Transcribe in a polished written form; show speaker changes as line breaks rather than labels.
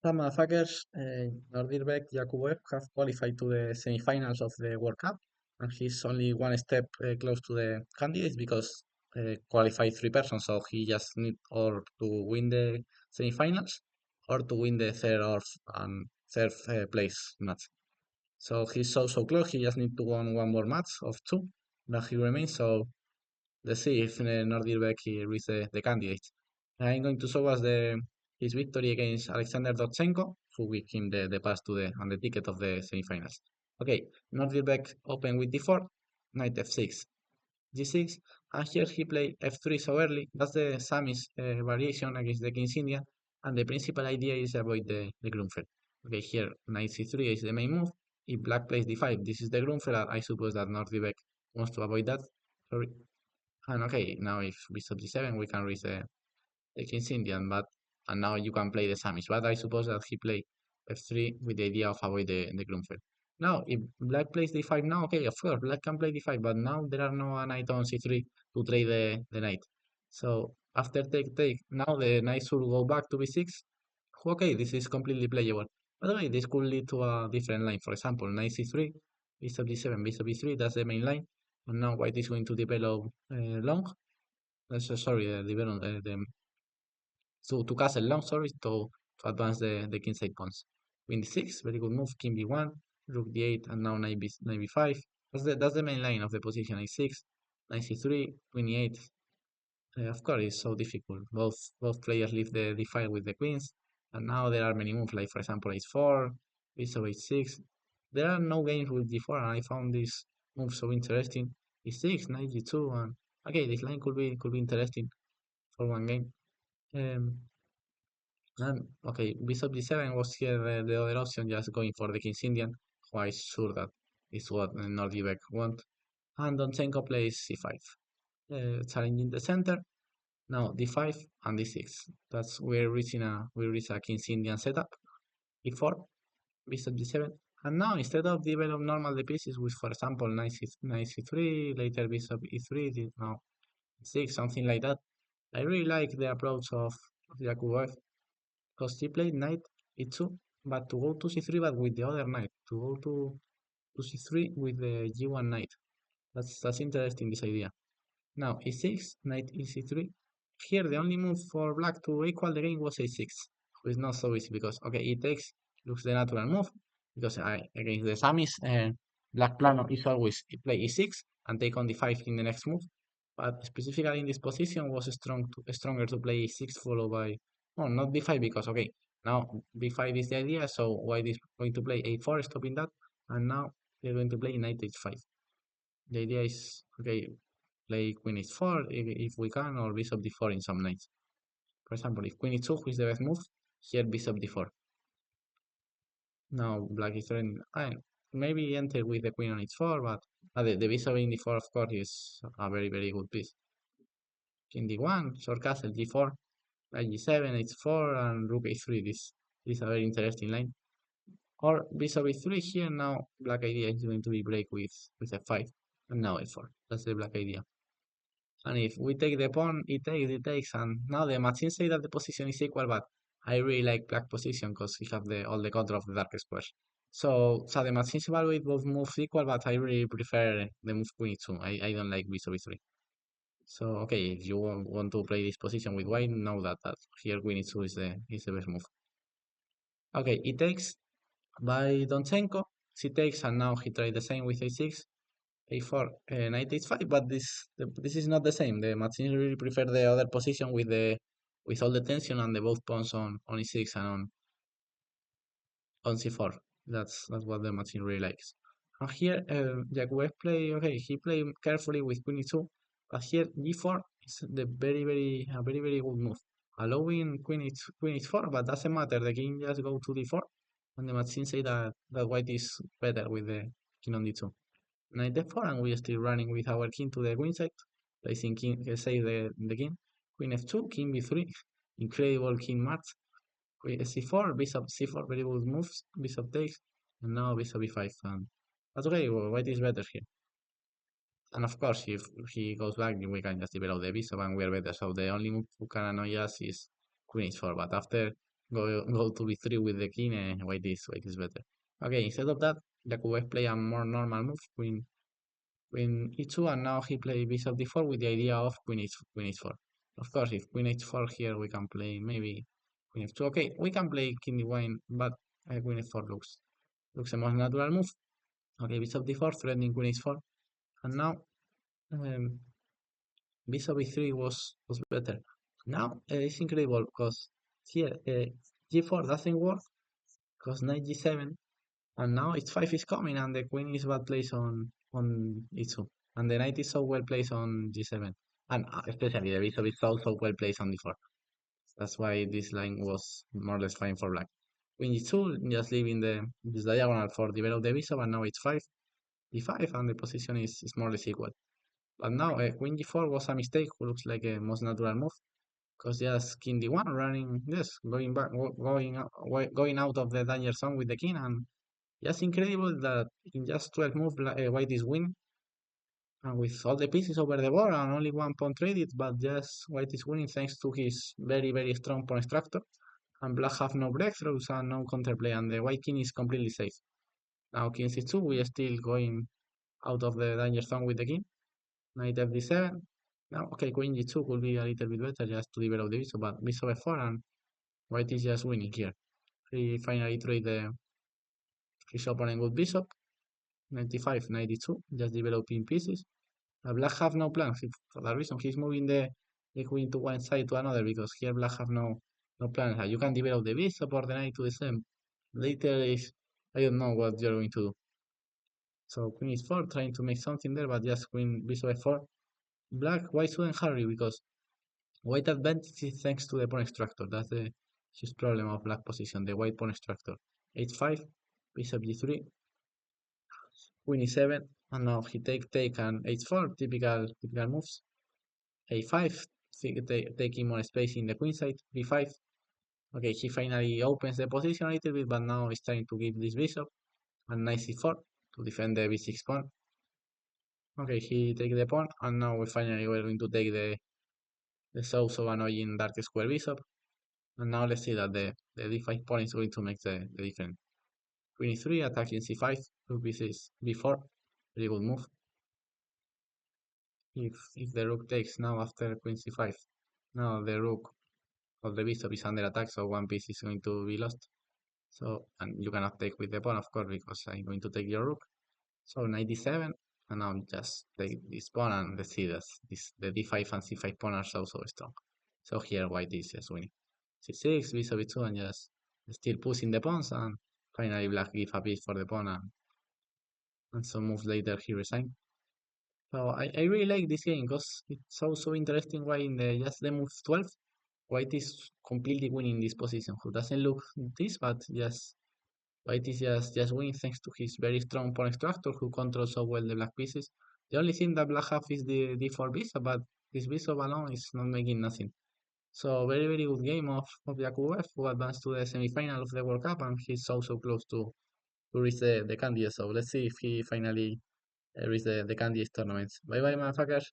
Some motherfuckers, Nordirbeck YAKUBBOEV have qualified to the semifinals of the World Cup, and he's only one step close to the candidates because qualified three persons, so he just need or to win the semifinals or to win the third place match. So he's so close. He just need to win one more match of two that he remains. So let's see if Nordirbeck he reaches the candidates. I'm going to show us his victory against Alexander Dovchenko, who will him the pass to the and the ticket of the semifinals. Okay, Nordirbeck open with d4, knight f6, g6, and here he played f3 so early. That's the Sami's variation against the King's Indian, and the principal idea is avoid the Grunfeld. Okay, here knight c3 is the main move. If black plays d5, this is the Grunfeld. I suppose that Nordirbeck wants to avoid that. Sorry. And okay, now if bishop d7, we can reach the King's Indian, but and now you can play the Samish. But I suppose that he played f3 with the idea of avoid the Grunfeld. Now, if black plays d5 now, okay, of course, black can play d5, but now there are no knight on c3 to trade the knight. So after take, now the knight should go back to b6. Okay, this is completely playable. By the way, this could lead to a different line. For example, knight c3, bishop d7, bishop e3, that's the main line. And now white is going to develop long. Sorry, develop to castle long, sorry, to advance the king side pawns. Queen d6, very good move. King b1, rook d8, and now knight b5. That's the main line of the position. a6, knight c3, queen e8. Of course, it's so difficult. Both players leave the d5 with the queens, and now there are many moves, like for example h4, bishop h6. There are no games with d4, and I found this move so interesting. e6, knight g2, and okay, this line could be interesting for one game. Um, and okay, bishop d7 was here the other option, just going for the king's Indian. Who I'm sure that is what Nordirbeck want. And Donchenko plays c5, challenging the center. Now d5 and d6. That's we reach a king's Indian setup. e4, bishop d7. And now instead of develop normal the pieces with, for example, knight c3, later bishop e3, now e6, something like that. I really like the approach of YAKUBBOEV because he played knight e2, but to go to c3, but with the other knight, to go to c3 with the g1 knight. That's interesting, this idea. Now e6, knight e3. Here the only move for black to equal the game was a6, which is not so easy because okay, it takes looks the natural move because against the Samis, black plan is always play e6 and take on d5 in the next move. But specifically in this position was stronger to play e6 followed by not b5 because okay, now b5 is the idea, so white is going to play a4 stopping that, and now they're going to play knight h5. The idea is okay, play queen h4 if we can, or bishop d4 in some nights. For example, if queen h2, which is the best move, here bishop d4. Now black is trying, maybe enter with the queen on h4, but the bishop in d4 of course is a very good piece. King d1, short castle g4, knight g7, h4, and rook a3. This is a very interesting line. Or bishop e3 here. Now black idea is going to be break with f5, and now f4. That's the black idea. And if we take the pawn, it takes, and now the machine say that the position is equal, but I really like black position because he have all the control of the dark squares. So the machines evaluate both moves equal, but I really prefer the move queen e2. I don't like bishop e3. So okay, if you want to play this position with white, know that here queen e2 is the best move. Okay, it takes by Donchenko. She takes, and now he tried the same with a6. a4, knight h5, but this is not the same. The machines really prefer the other position with all the tension and the both pawns on e6 and on c4. That's what the machine really likes. And here, YAKUBBOEV play okay. He played carefully with queen e2, but here g4 is the very good move, allowing queen h4, but doesn't matter. The king just go to d4, and the machine say that white is better with the king on d2. Knight f4, and we are still running with our king to the queen side, placing king, save the king. Queen f2, king b3, incredible king match. Queen c4, bishop c4, very good moves. Bishop takes, and now bishop e5. And that's okay. Well, white is better here. And of course, if he goes back, we can just develop the bishop, and we are better. So the only move who can annoy us is queen h4. But after go to b3 with the king, and white is better. Okay, instead of that, YAKUBBOEV play a more normal move, queen e2, and now he play bishop d4 with the idea of queen h4. Of course, if queen h4 here, we can play maybe queen f2. Okay, we can play king d1, but queen f4 looks a more natural move. Okay, bishop d4, threatening queen h4, and now um, bishop e3 was better. Now it's incredible because here g4 doesn't work because knight g7, and now h5 is coming, and the queen is bad placed on e2, and the knight is so well placed on g7, and especially the bishop is also well placed on d4. That's why this line was more or less fine for black. Queen g2, just leaving this diagonal for develop the bishop, and now h5, d5, and the position is more or less equal. But now queen g4 was a mistake, who looks like a most natural move, because just king d1 running, yes, going back, going out of the danger zone with the king, and just incredible that in just 12 moves, white is winning, and with all the pieces over the board and only one pawn traded, but just white is winning thanks to his very strong pawn structure, and black have no breakthroughs and no counterplay, and the white king is completely safe. Now king c2, we are still going out of the danger zone with the king. Knight fd7. Now, okay, queen g2 could be a little bit better just to develop the bishop, but bishop f4, and white is just winning here. He finally trade his opponent with bishop. 95, 92, just developing pieces. Black have no plans. For that reason, he's moving the queen to one side to another, because here black have no plans. You can develop the bishop or the knight to the same. Later is, I don't know what you're going to do. So queen is 4, trying to make something there, but just queen bishop f4. Black, white shouldn't hurry, because white advantage is thanks to the pawn structure. That's the huge problem of black position, the white pawn structure. h5, bishop g3, queen e7, and now he take and h4, typical moves. a5, taking more space in the queen side, b5. Okay, he finally opens the position a little bit, but now he's trying to give this bishop, and knight c4 to defend the b6 pawn. Okay, he take the pawn, and now we finally we're going to take the so annoying dark square bishop. And now let's see that the d5 pawn is going to make the difference. Queen e3, attacking c5, rook b6, b4, very good move. If the rook takes now after queen c5, now the rook of the bishop is under attack, so one piece is going to be lost. So, and you cannot take with the pawn, of course, because I'm going to take your rook. So 97, and now just take this pawn, and let's see that the d5 and c5 pawn are so strong. So here white is just winning. c6, bishop e2, and just still pushing the pawns, and finally black give a piece for the pawn, and some moves later he resigned. So I really like this game because it's so interesting why in just the move 12, white is completely winning this position. Who doesn't look this, but just white is just winning thanks to his very strong pawn structure, who controls so well the black pieces. The only thing that black have is the d4 bishop, but this bishop alone is not making nothing. So very good game of YAKUBBOEV, who advanced to the semi-final of the World Cup, and he's so close to reach the candidate. So let's see if he finally reach the candidate tournaments. Bye bye, motherfuckers.